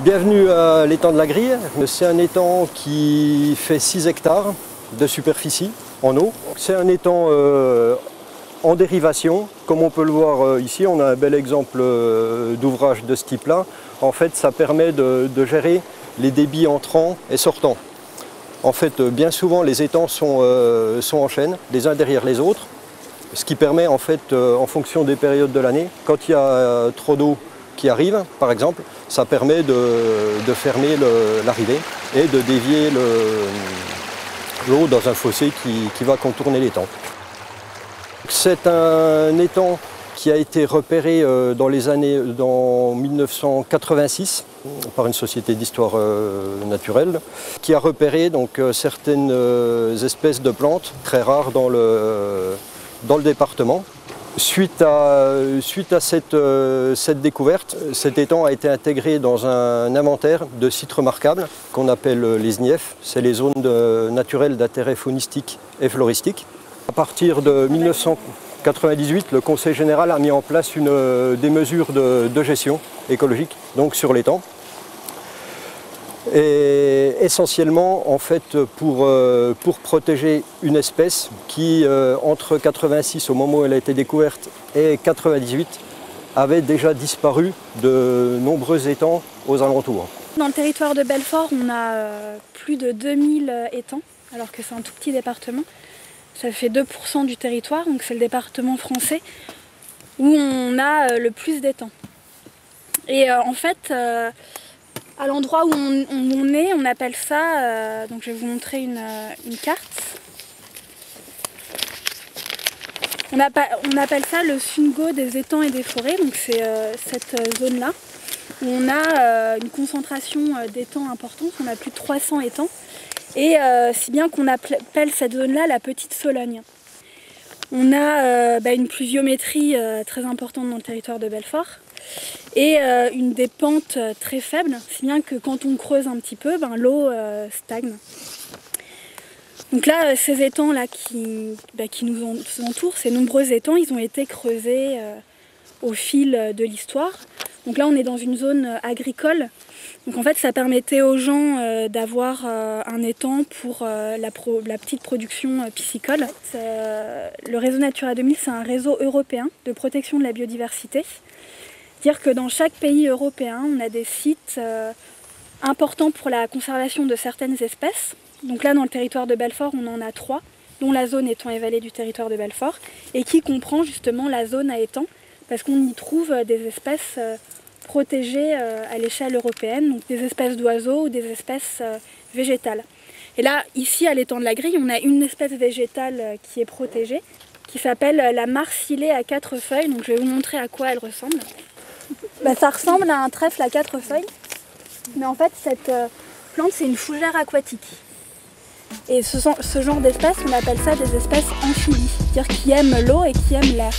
Bienvenue à l'étang de la Grille. C'est un étang qui fait 6 hectares de superficie en eau. C'est un étang en dérivation. Comme on peut le voir ici, on a un bel exemple d'ouvrage de ce type-là. En fait, ça permet de gérer les débits entrants et sortants. En fait, bien souvent, les étangs sont en chaîne, les uns derrière les autres, ce qui permet, en fait, en fonction des périodes de l'année, quand il y a trop d'eau qui arrive, par exemple, ça permet de fermer l'arrivée et de dévier l'eau dans un fossé qui va contourner l'étang. C'est un étang qui a été repéré dans 1986 par une société d'histoire naturelle, qui a repéré donc certaines espèces de plantes très rares dans le département. Suite à cette découverte, cet étang a été intégré dans un inventaire de sites remarquables qu'on appelle les SNIEF, c'est les zones naturelles d'intérêt faunistique et floristique. À partir de 1998, le Conseil général a mis en place des mesures de gestion écologique donc sur l'étang. Et essentiellement en fait pour protéger une espèce qui entre 86 au moment où elle a été découverte et 98 avait déjà disparu de nombreux étangs aux alentours. Dans le territoire de Belfort, on a plus de 2000 étangs alors que c'est un tout petit département. Ça fait 2% du territoire, donc c'est le département français où on a le plus d'étangs. Et en fait, à l'endroit où on est, on appelle ça, donc je vais vous montrer une carte. On appelle ça le Sungo des étangs et des forêts, donc c'est cette zone-là, où on a une concentration d'étangs importante, on a plus de 300 étangs, et si bien qu'on appelle cette zone-là la Petite Sologne. On a une pluviométrie très importante dans le territoire de Belfort, et des pentes très faibles, si bien que quand on creuse un petit peu, l'eau stagne. Donc là, ces étangs-là qui nous entourent, ces nombreux étangs, ils ont été creusés au fil de l'histoire. Donc là, on est dans une zone agricole. Donc en fait, ça permettait aux gens d'avoir un étang pour la petite production piscicole. Le réseau Natura 2000, c'est un réseau européen de protection de la biodiversité. C'est-à-dire que dans chaque pays européen, on a des sites importants pour la conservation de certaines espèces. Donc là, dans le territoire de Belfort, on en a 3, dont la zone étang et vallée du territoire de Belfort, et qui comprend justement la zone à étang, parce qu'on y trouve des espèces protégées à l'échelle européenne, donc des espèces d'oiseaux ou des espèces végétales. Et là, ici, à l'étang de la Grille, on a une espèce végétale qui est protégée, qui s'appelle la marsilée à 4 feuilles. Donc je vais vous montrer à quoi elle ressemble. Ça ressemble à un trèfle à 4 feuilles, mais en fait cette plante c'est une fougère aquatique. Et ce genre d'espèces, on appelle ça des espèces amphibies, c'est-à-dire qui aiment l'eau et qui aiment l'air.